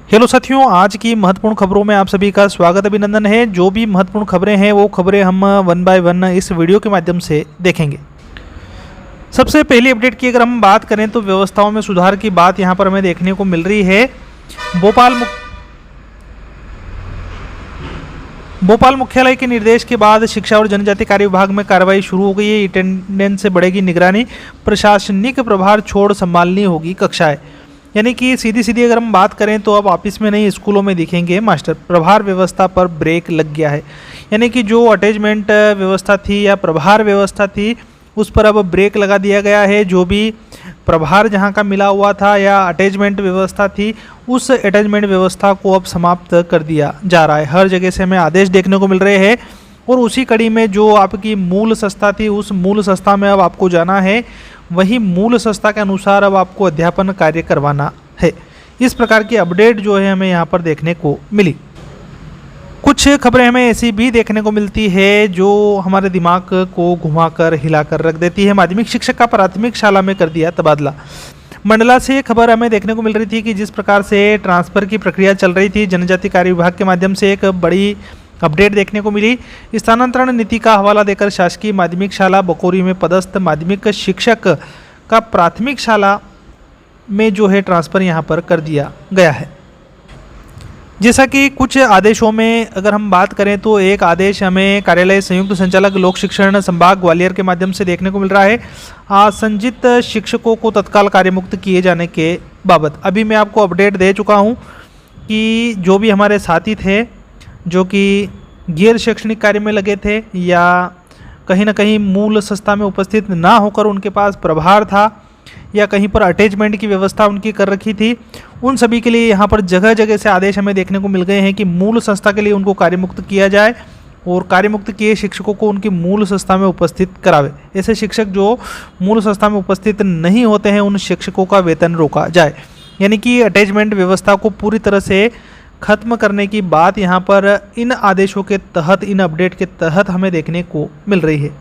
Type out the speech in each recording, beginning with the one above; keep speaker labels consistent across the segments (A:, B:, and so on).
A: Hello साथियों, आज की महत्वपूर्ण खबरों में आप सभी का स्वागत अभिनंदन है। जो भी महत्वपूर्ण खबरें हैं वो खबरें हम वन बाय वन इस वीडियो के माध्यम से देखेंगे। सबसे पहली अपडेट की अगर हम बात करें तो व्यवस्थाओं में सुधार की बात यहां पर हमें देखने को मिल रही है। भोपाल मुख्यालय के निर्देश के बाद शिक्षा और जनजाति कार्य विभाग में कार्रवाई शुरू हो गई है। अटेंडेंस से बढ़ेगी निगरानी, प्रशासनिक प्रभार छोड़ संभालनी होगी कक्षाएं। यानी कि सीधी सीधी अगर हम बात करें तो अब ऑफिस में नहीं स्कूलों में दिखेंगे मास्टर। प्रभार व्यवस्था पर ब्रेक लग गया है। यानी कि जो अटैचमेंट व्यवस्था थी या प्रभार व्यवस्था थी उस पर अब ब्रेक लगा दिया गया है। जो भी प्रभार जहां का मिला हुआ था या अटैचमेंट व्यवस्था थी उस अटैचमेंट व्यवस्था को अब समाप्त कर दिया जा रहा है। हर जगह से हमें आदेश देखने को मिल रहे हैं और उसी कड़ी में जो आपकी मूल संस्था थी उस मूल संस्था में अब आपको जाना है। वही मूल संस्था के अनुसार अब आपको अध्यापन कार्य करवाना है। इस प्रकार की अपडेट जो है हमें यहाँ पर देखने को मिली। कुछ खबरें हमें ऐसी भी देखने को मिलती है जो हमारे दिमाग को घुमाकर हिलाकर रख देती है। माध्यमिक शिक्षक का प्राथमिक शाला में कर दिया तबादला। मंडला से खबर हमें देखने को मिल रही थी कि जिस प्रकार से ट्रांसफर की प्रक्रिया चल रही थी, जनजाति कार्य विभाग के माध्यम से एक बड़ी अपडेट देखने को मिली। स्थानांतरण नीति का हवाला देकर शासकीय माध्यमिक शाला बकोरी में पदस्थ माध्यमिक शिक्षक का प्राथमिक शाला में जो है ट्रांसफर यहां पर कर दिया गया है। जैसा कि कुछ आदेशों में अगर हम बात करें तो एक आदेश हमें कार्यालय संयुक्त संचालक लोक शिक्षण संभाग ग्वालियर के माध्यम से देखने को मिल रहा है। आसंजित शिक्षकों को तत्काल कार्यमुक्त किए जाने के बाबत अभी मैं आपको अपडेट दे चुका हूं कि जो भी हमारे साथी थे जो कि गैर शैक्षणिक कार्य में लगे थे या कहीं ना कहीं मूल संस्था में उपस्थित ना होकर उनके पास प्रभार था या कहीं पर अटैचमेंट की व्यवस्था उनकी कर रखी थी, उन सभी के लिए यहाँ पर जगह जगह से आदेश हमें देखने को मिल गए हैं कि मूल संस्था के लिए उनको कार्यमुक्त किया जाए और कार्यमुक्त किए शिक्षकों को उनकी मूल संस्था में उपस्थित करावे। ऐसे शिक्षक जो मूल संस्था में उपस्थित नहीं होते हैं उन शिक्षकों का वेतन रोका जाए। यानी कि अटैचमेंट व्यवस्था को पूरी तरह से खत्म करने की बात यहाँ पर इन आदेशों के तहत, इन अपडेट के तहत हमें देखने को मिल रही है।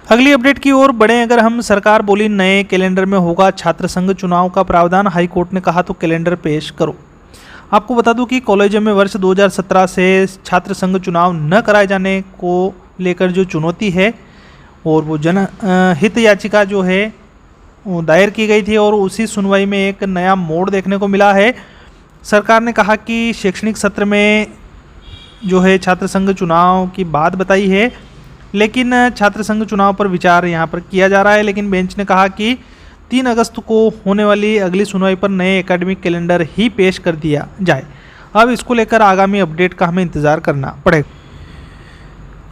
A: अगली अपडेट की ओर बढ़े अगर हम, सरकार बोली नए कैलेंडर में होगा छात्र संघ चुनाव का प्रावधान। हाईकोर्ट ने कहा तो कैलेंडर पेश करो। आपको बता दूं कि कॉलेजों में वर्ष 2017 से छात्र संघ चुनाव न कराए जाने को लेकर जो चुनौती है और वो जनहित याचिका जो है वो दायर की गई थी और उसी सुनवाई में एक नया मोड़ देखने को मिला है। सरकार ने कहा कि शैक्षणिक सत्र में जो है छात्र संघ चुनाव की बात बताई है, लेकिन छात्र संघ चुनाव पर विचार यहाँ पर किया जा रहा है। लेकिन बेंच ने कहा कि 3 अगस्त को होने वाली अगली सुनवाई पर नए एकेडमिक कैलेंडर ही पेश कर दिया जाए। अब इसको लेकर आगामी अपडेट का हमें इंतज़ार करना पड़ेगा।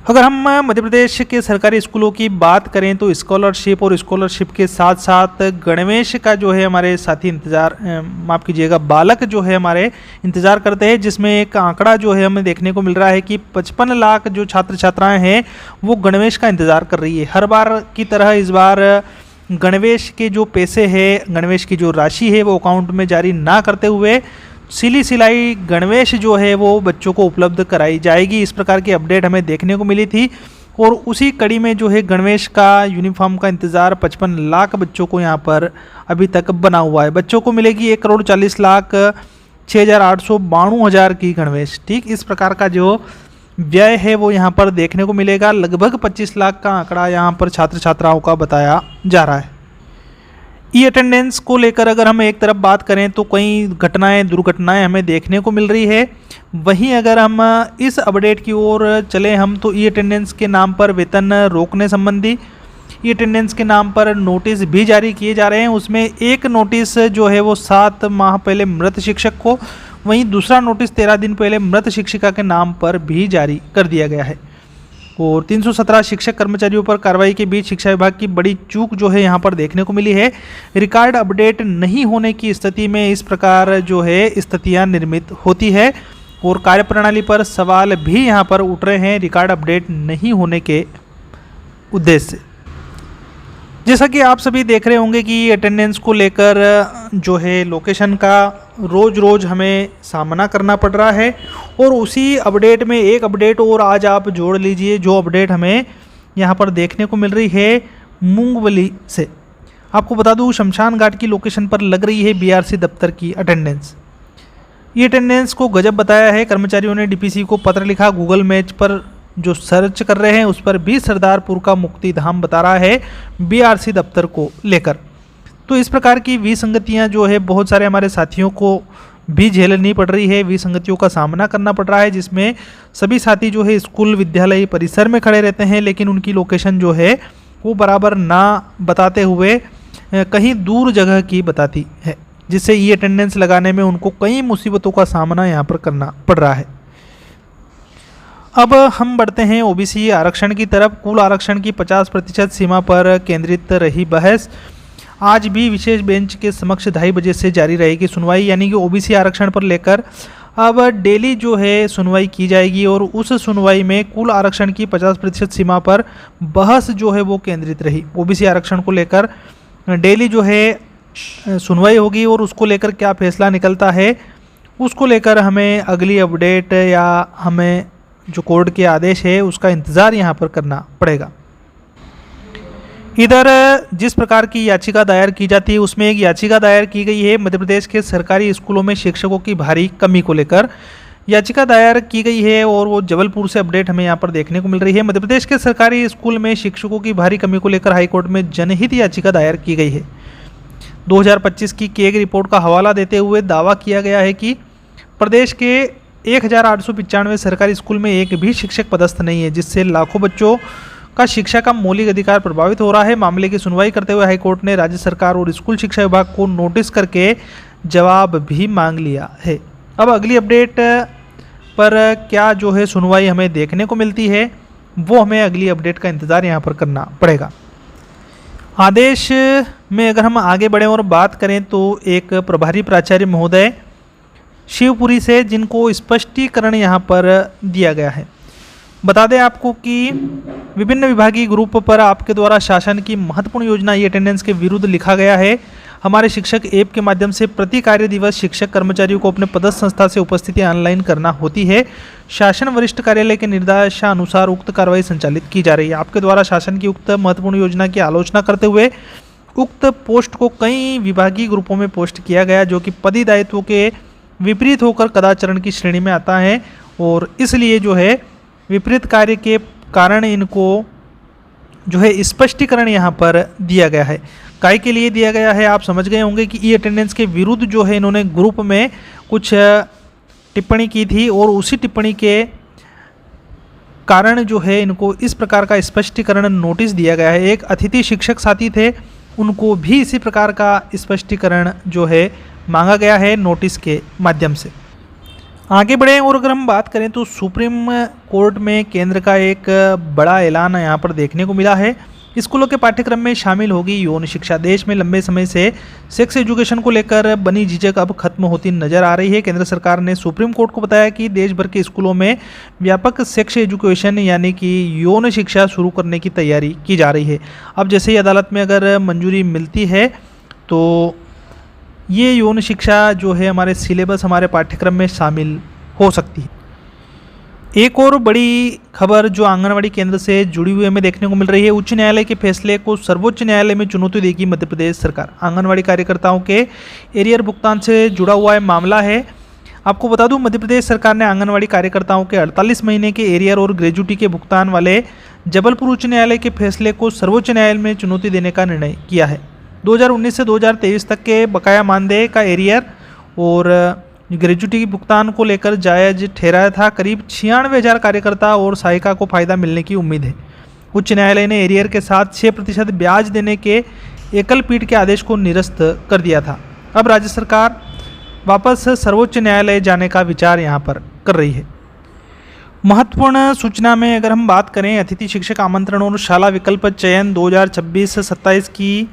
A: अगर हम मध्य प्रदेश के सरकारी स्कूलों की बात करें तो स्कॉलरशिप और स्कॉलरशिप के साथ साथ गणवेश का जो है हमारे साथी माफ़ कीजिएगा, बालक जो है हमारे इंतज़ार करते हैं, जिसमें एक आंकड़ा जो है हमें देखने को मिल रहा है कि 55 लाख जो छात्र छात्राएं हैं वो गणवेश का इंतज़ार कर रही है। हर बार की तरह इस बार गणवेश के जो पैसे है, गणवेश की जो राशि है वो अकाउंट में जारी ना करते हुए सिली सिलाई गणवेश जो है वो बच्चों को उपलब्ध कराई जाएगी। इस प्रकार की अपडेट हमें देखने को मिली थी और उसी कड़ी में जो है गणवेश का यूनिफॉर्म का इंतज़ार 55 लाख बच्चों को यहाँ पर अभी तक बना हुआ है। बच्चों को मिलेगी 1,40,06,892 की गणवेश। ठीक इस प्रकार का जो व्यय है वो यहाँ पर देखने को मिलेगा। लगभग 25 लाख का आंकड़ा यहाँ पर छात्र छात्राओं का बताया जा रहा है। ई अटेंडेंस को लेकर अगर हम एक तरफ बात करें तो कई घटनाएं, दुर्घटनाएं हमें देखने को मिल रही है। वहीं अगर हम इस अपडेट की ओर चले हम तो ई अटेंडेंस के नाम पर वेतन रोकने संबंधी ई अटेंडेंस के नाम पर नोटिस भी जारी किए जा रहे हैं। उसमें एक नोटिस जो है वो 7 माह पहले मृत शिक्षक को, वहीं दूसरा नोटिस 13 दिन पहले मृत शिक्षिका के नाम पर भी जारी कर दिया गया है। और 317 शिक्षक कर्मचारियों पर कार्रवाई के बीच शिक्षा विभाग की बड़ी चूक जो है यहाँ पर देखने को मिली है। रिकॉर्ड अपडेट नहीं होने की स्थिति में इस प्रकार जो है स्थितियाँ निर्मित होती है और कार्यप्रणाली पर सवाल भी यहाँ पर उठ रहे हैं रिकॉर्ड अपडेट नहीं होने के उद्देश्य से। जैसा कि आप सभी देख रहे होंगे कि अटेंडेंस को लेकर जो है लोकेशन का रोज़ रोज़ हमें सामना करना पड़ रहा है और उसी अपडेट में एक अपडेट और आज आप जोड़ लीजिए जो अपडेट हमें यहाँ पर देखने को मिल रही है मूंगवली से। आपको बता दूं शमशान घाट की लोकेशन पर लग रही है बीआरसी दफ्तर की अटेंडेंस। ई अटेंडेंस को गजब बताया है। कर्मचारियों ने डीपीसी को पत्र लिखा। गूगल मैच पर जो सर्च कर रहे हैं उस पर भी सरदारपुर का मुक्ति धाम बता रहा है बीआरसी दफ्तर को लेकर। तो इस प्रकार की विसंगतियां जो है बहुत सारे हमारे साथियों को भी झेलनी पड़ रही है, विसंगतियों का सामना करना पड़ रहा है, जिसमें सभी साथी जो है स्कूल विद्यालय परिसर में खड़े रहते हैं, लेकिन उनकी लोकेशन जो है वो बराबर ना बताते हुए कहीं दूर जगह की बताती है, जिससे ई अटेंडेंस लगाने में उनको कई मुसीबतों का सामना यहाँ पर करना पड़ रहा है। अब हम बढ़ते हैं ओबीसी आरक्षण की तरफ। कुल आरक्षण की 50% सीमा पर केंद्रित रही बहस। आज भी विशेष बेंच के समक्ष 2:30 बजे से जारी रहेगी सुनवाई, यानी कि ओबीसी आरक्षण पर लेकर अब डेली जो है सुनवाई की जाएगी और उस सुनवाई में कुल आरक्षण की 50% सीमा पर बहस जो है वो केंद्रित रही। ओबीसी आरक्षण को लेकर डेली जो है सुनवाई होगी और उसको लेकर क्या फैसला निकलता है उसको लेकर हमें अगली अपडेट या हमें जो कोर्ट के आदेश है उसका इंतज़ार यहाँ पर करना पड़ेगा। इधर जिस प्रकार की याचिका दायर की जाती है उसमें एक याचिका दायर की गई है मध्य प्रदेश के सरकारी स्कूलों में शिक्षकों की भारी कमी को लेकर याचिका दायर की गई है और वो जबलपुर से अपडेट हमें यहाँ पर देखने को मिल रही है। मध्य प्रदेश के सरकारी स्कूल में शिक्षकों की भारी कमी को लेकर हाईकोर्ट में जनहित याचिका दायर की गई है। 2025 की केग रिपोर्ट का हवाला देते हुए दावा किया गया है कि प्रदेश के 1895 सरकारी स्कूल में एक भी शिक्षक पदस्थ नहीं है, जिससे लाखों बच्चों का शिक्षा का मौलिक अधिकार प्रभावित हो रहा है। मामले की सुनवाई करते हुए हाईकोर्ट ने राज्य सरकार और स्कूल शिक्षा विभाग को नोटिस करके जवाब भी मांग लिया है। अब अगली अपडेट पर क्या जो है सुनवाई हमें देखने को मिलती है वो हमें अगली अपडेट का इंतज़ार यहाँ पर करना पड़ेगा। आदेश में अगर हम आगे बढ़ें और बात करें तो एक प्रभारी प्राचार्य महोदय शिवपुरी से जिनको स्पष्टीकरण यहाँ पर दिया गया है। बता दें आपको कि विभिन्न विभागीय ग्रुप पर आपके द्वारा शासन की महत्वपूर्ण योजना ई अटेंडेंस के विरुद्ध लिखा गया है। हमारे शिक्षक ऐप के माध्यम से प्रति कार्य दिवस शिक्षक कर्मचारियों को अपने पदस्थ संस्था से उपस्थिति ऑनलाइन करना होती है। शासन वरिष्ठ कार्यालय के निर्देशानुसार उक्त कार्रवाई संचालित की जा रही है। आपके द्वारा शासन की उक्त महत्वपूर्ण योजना की आलोचना करते हुए उक्त पोस्ट को कई विभागीय ग्रुपों में पोस्ट किया गया, जो कि पदी दायित्वों के विपरीत होकर कदाचरण की श्रेणी में आता है और इसलिए जो है विपरीत कार्य के कारण इनको जो है स्पष्टीकरण यहाँ पर दिया गया है। काय के लिए दिया गया है आप समझ गए होंगे कि ई अटेंडेंस के विरुद्ध जो है इन्होंने ग्रुप में कुछ टिप्पणी की थी और उसी टिप्पणी के कारण जो है इनको इस प्रकार का स्पष्टीकरण नोटिस दिया गया है। एक अतिथि शिक्षक साथी थे, उनको भी इसी प्रकार का स्पष्टीकरण जो है मांगा गया है नोटिस के माध्यम से। आगे बढ़ें और अगर हम बात करें तो सुप्रीम कोर्ट में केंद्र का एक बड़ा ऐलान यहाँ पर देखने को मिला है। स्कूलों के पाठ्यक्रम में शामिल होगी यौन शिक्षा। देश में लंबे समय से सेक्स एजुकेशन को लेकर बनी झिझक अब खत्म होती नजर आ रही है। केंद्र सरकार ने सुप्रीम कोर्ट को बताया कि देश भर के स्कूलों में व्यापक सेक्स एजुकेशन यानी कि यौन शिक्षा शुरू करने की तैयारी की जा रही है। अब जैसे ही अदालत में अगर मंजूरी मिलती है तो ये यौन शिक्षा जो है हमारे सिलेबस हमारे पाठ्यक्रम में शामिल हो सकती है। एक और बड़ी खबर जो आंगनवाड़ी केंद्र से जुड़ी हुई हमें देखने को मिल रही है। उच्च न्यायालय के फैसले को सर्वोच्च न्यायालय में चुनौती देगी मध्य प्रदेश सरकार। आंगनवाड़ी कार्यकर्ताओं के एरियर भुगतान से जुड़ा हुआ है मामला है। आपको बता दूं मध्य प्रदेश सरकार ने आंगनवाड़ी कार्यकर्ताओं के 48 महीने के एरियर और ग्रेजुटी के भुगतान वाले जबलपुर उच्च न्यायालय के फैसले को सर्वोच्च न्यायालय में चुनौती देने का निर्णय किया है। 2019 से 2023 तक के बकाया मानदेय का एरियर और ग्रेजुटी भुगतान को लेकर जायज ठहराया था। करीब 96,000 कार्यकर्ता और सहायिका को फायदा मिलने की उम्मीद है। उच्च न्यायालय ने एरियर के साथ 6% ब्याज देने के एकल पीठ के आदेश को निरस्त कर दिया था। अब राज्य सरकार वापस सर्वोच्च न्यायालय जाने का विचार यहाँ पर कर रही है। महत्वपूर्ण सूचना में अगर हम बात करें अतिथि शिक्षक आमंत्रण और शाला विकल्प चयन 2026-27 की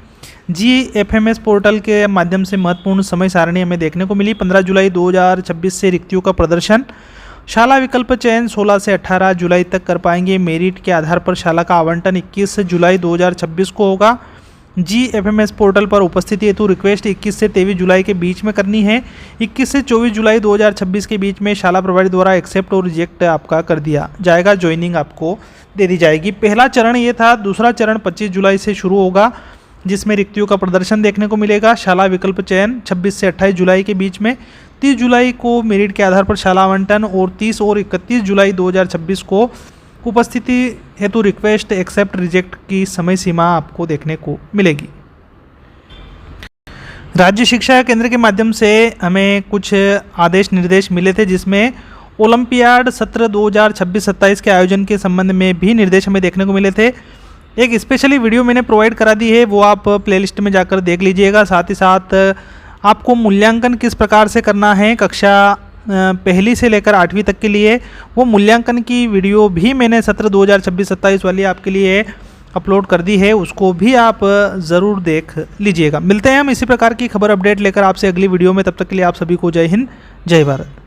A: GFMS पोर्टल के माध्यम से महत्वपूर्ण समय सारणी हमें देखने को मिली। 15 जुलाई 2026 से रिक्तियों का प्रदर्शन। शाला विकल्प चयन 16 से 18 जुलाई तक कर पाएंगे। मेरिट के आधार पर शाला का आवंटन 21 जुलाई 2026 को होगा। GFMS पोर्टल पर उपस्थिति हेतु रिक्वेस्ट 21 से 23 जुलाई के बीच में करनी है। 21 से 24 जुलाई 2026 के बीच में शाला प्रभारी द्वारा एक्सेप्ट और रिजेक्ट आपका कर दिया जाएगा। ज्वाइनिंग आपको दे दी जाएगी। पहला चरण ये था। दूसरा चरण 25 जुलाई से शुरू होगा जिसमें रिक्तियों का प्रदर्शन देखने को मिलेगा। शाला विकल्प चयन 26 से 28 जुलाई के बीच में। 29 जुलाई को मेरिट के आधार पर शाला आवंटन और 30 और 31 जुलाई 2026 को उपस्थिति हेतु रिक्वेस्ट एक्सेप्ट रिजेक्ट की समय सीमा आपको देखने को मिलेगी। राज्य शिक्षा केंद्र के माध्यम से हमें कुछ आदेश निर्देश मिले थे, जिसमें ओलंपियाड सत्र 2026-27 के आयोजन के संबंध में भी निर्देश हमें देखने को मिले थे। एक स्पेशली वीडियो मैंने प्रोवाइड करा दी है, वो आप प्लेलिस्ट में जाकर देख लीजिएगा। साथ ही साथ आपको मूल्यांकन किस प्रकार से करना है कक्षा पहली से लेकर 8वीं तक के लिए, वो मूल्यांकन की वीडियो भी मैंने सत्र 2026-27 वाली आपके लिए अपलोड कर दी है, उसको भी आप ज़रूर देख लीजिएगा। मिलते हैं हम इसी प्रकार की खबर अपडेट लेकर आपसे अगली वीडियो में, तब तक के लिए आप सभी को जय हिंद, जय भारत।